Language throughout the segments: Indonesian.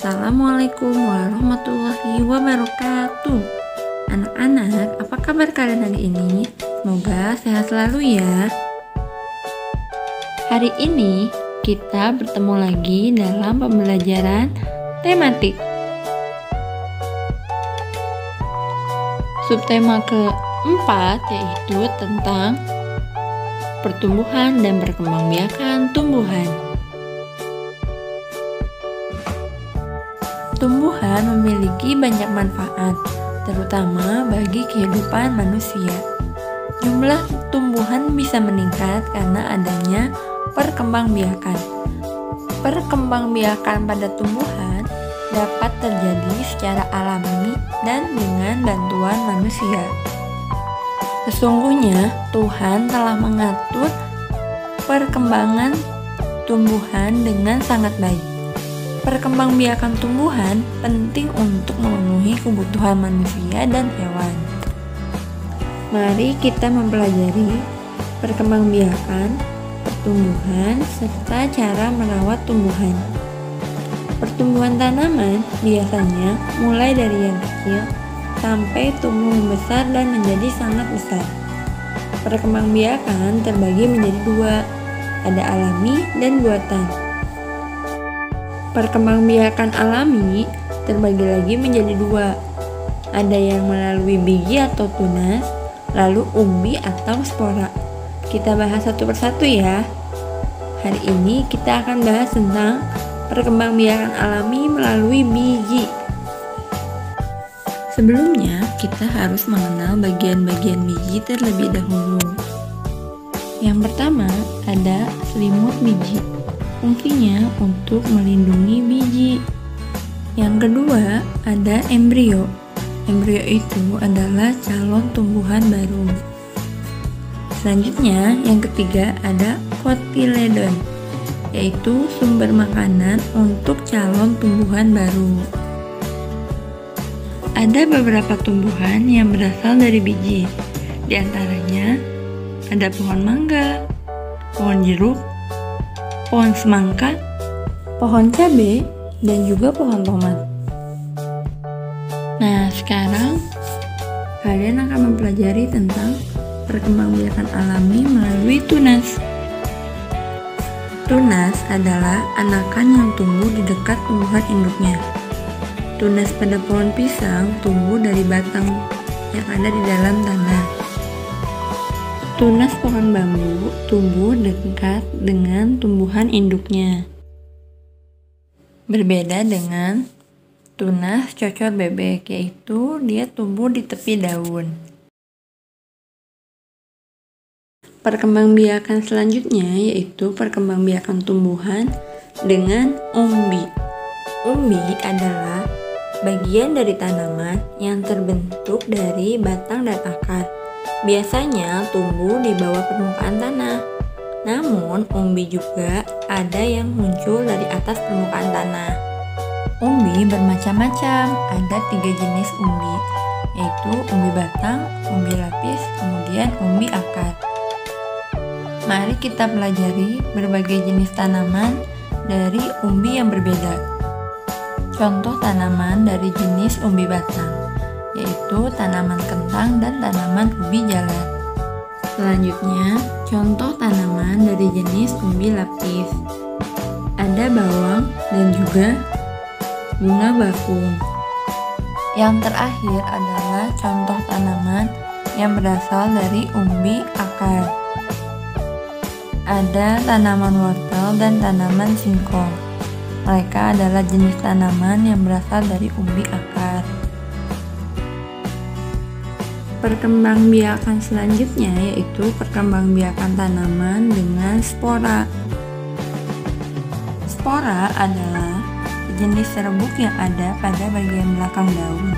Assalamualaikum warahmatullahi wabarakatuh. Anak-anak, apa kabar kalian hari ini? Semoga sehat selalu ya. Hari ini kita bertemu lagi dalam pembelajaran tematik. Subtema keempat yaitu tentang pertumbuhan dan perkembangbiakan tumbuhan. Tumbuhan memiliki banyak manfaat, terutama bagi kehidupan manusia. Jumlah tumbuhan bisa meningkat karena adanya perkembangbiakan. Perkembangbiakan pada tumbuhan dapat terjadi secara alami dan dengan bantuan manusia. Sesungguhnya Tuhan telah mengatur perkembangan tumbuhan dengan sangat baik. Perkembangbiakan tumbuhan penting untuk memenuhi kebutuhan manusia dan hewan. Mari kita mempelajari perkembangbiakan, pertumbuhan, serta cara merawat tumbuhan. Pertumbuhan tanaman biasanya mulai dari yang kecil sampai tumbuh membesar dan menjadi sangat besar. Perkembangbiakan terbagi menjadi dua, ada alami dan buatan. Perkembangbiakan alami terbagi lagi menjadi dua, ada yang melalui biji atau tunas, lalu umbi atau spora. Kita bahas satu persatu ya. Hari ini kita akan bahas tentang perkembangbiakan alami melalui biji. Sebelumnya, kita harus mengenal bagian-bagian biji terlebih dahulu. Yang pertama, ada selimut biji. Fungsinya untuk melindungi biji. Yang kedua, ada embrio. Embrio itu adalah calon tumbuhan baru. Selanjutnya, yang ketiga ada kotiledon, yaitu sumber makanan untuk calon tumbuhan baru. Ada beberapa tumbuhan yang berasal dari biji. Di antaranya ada pohon mangga, pohon jeruk, pohon semangka, pohon cabai, dan juga pohon tomat. Nah, sekarang kalian akan mempelajari tentang perkembangbiakan alami melalui tunas. Tunas adalah anakan yang tumbuh di dekat tumbuhan induknya. Tunas pada pohon pisang tumbuh dari batang yang ada di dalam tanah. Tunas pohon bambu tumbuh dekat dengan tumbuhan induknya. Berbeda dengan tunas cocor bebek, yaitu dia tumbuh di tepi daun. Perkembangbiakan selanjutnya yaitu perkembangbiakan tumbuhan dengan umbi. Umbi adalah bagian dari tanaman yang terbentuk dari batang dan akar. Biasanya tumbuh di bawah permukaan tanah. Namun, umbi juga ada yang muncul dari atas permukaan tanah. Umbi bermacam-macam, ada 3 jenis umbi, yaitu umbi batang, umbi lapis, kemudian umbi akar. Mari kita pelajari berbagai jenis tanaman dari umbi yang berbeda. Contoh tanaman dari jenis umbi batang, yaitu tanaman kentang dan tanaman ubi jalar. Selanjutnya, contoh tanaman dari jenis umbi lapis. Ada bawang dan juga bunga bakung. Yang terakhir adalah contoh tanaman yang berasal dari umbi akar. Ada tanaman wortel dan tanaman singkong. Mereka adalah jenis tanaman yang berasal dari umbi akar. Perkembangbiakan selanjutnya yaitu perkembangbiakan tanaman dengan spora. Spora adalah jenis serbuk yang ada pada bagian belakang daun.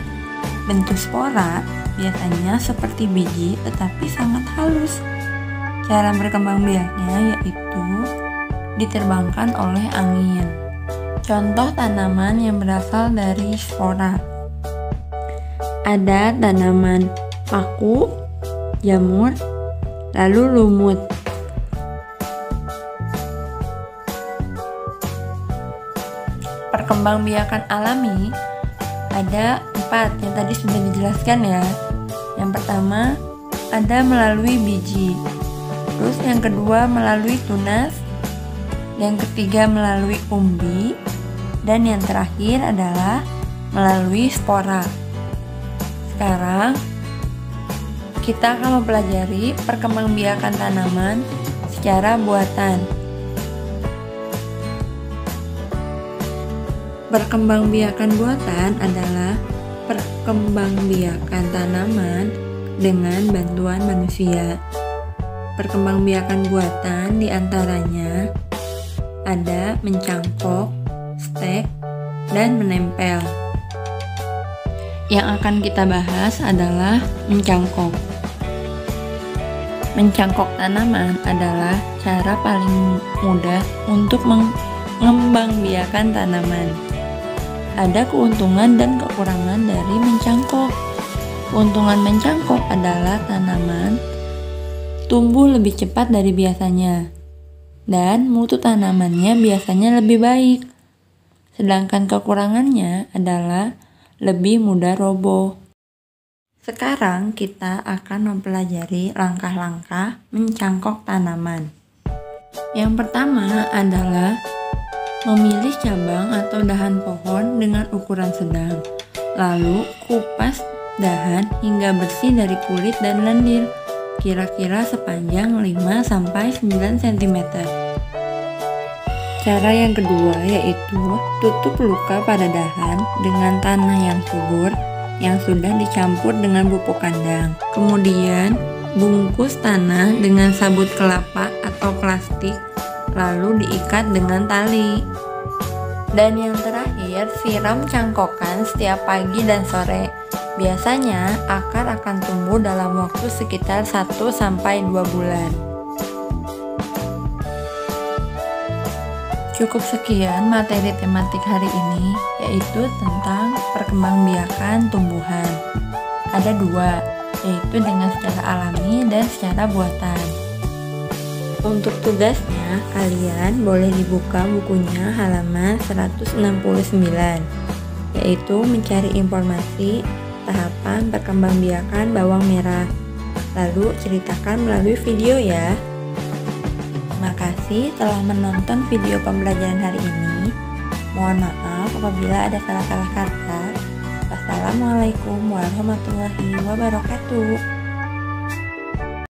Bentuk spora biasanya seperti biji tetapi sangat halus. Cara berkembangbiaknya yaitu diterbangkan oleh angin. Contoh tanaman yang berasal dari spora. Ada tanaman paku, jamur, lalu lumut. perkembangbiakan alami ada 4 yang tadi sudah dijelaskan ya. Yang pertama ada melalui biji, terus yang kedua melalui tunas, yang ketiga melalui umbi, dan yang terakhir adalah melalui spora. Sekarang kita akan mempelajari perkembangbiakan tanaman secara buatan. Perkembangbiakan buatan adalah perkembangbiakan tanaman dengan bantuan manusia. Perkembangbiakan buatan diantaranya ada mencangkok, stek, dan menempel. Yang akan kita bahas adalah mencangkok. Mencangkok tanaman adalah cara paling mudah untuk mengembangbiakan tanaman. Ada keuntungan dan kekurangan dari mencangkok. Keuntungan mencangkok adalah tanaman tumbuh lebih cepat dari biasanya, dan mutu tanamannya biasanya lebih baik. Sedangkan kekurangannya adalah lebih mudah roboh. Sekarang kita akan mempelajari langkah-langkah mencangkok tanaman. Yang pertama adalah memilih cabang atau dahan pohon dengan ukuran sedang, lalu kupas dahan hingga bersih dari kulit dan lendir, kira-kira sepanjang 5-9 cm. Cara yang kedua yaitu tutup luka pada dahan dengan tanah yang subur yang sudah dicampur dengan pupuk kandang. Kemudian bungkus tanah dengan sabut kelapa atau plastik, lalu diikat dengan tali. Dan yang terakhir, siram cangkokan setiap pagi dan sore. Biasanya akar akan tumbuh dalam waktu sekitar 1-2 bulan. Cukup sekian materi tematik hari ini, yaitu tentang perkembangbiakan tumbuhan. Ada 2, yaitu dengan secara alami dan secara buatan. Untuk tugasnya, kalian boleh dibuka bukunya halaman 169, yaitu mencari informasi tahapan perkembangbiakan bawang merah. Lalu ceritakan melalui video ya. Terima kasih telah menonton video pembelajaran hari ini. Mohon maaf apabila ada salah-salah kata. Wassalamualaikum warahmatullahi wabarakatuh.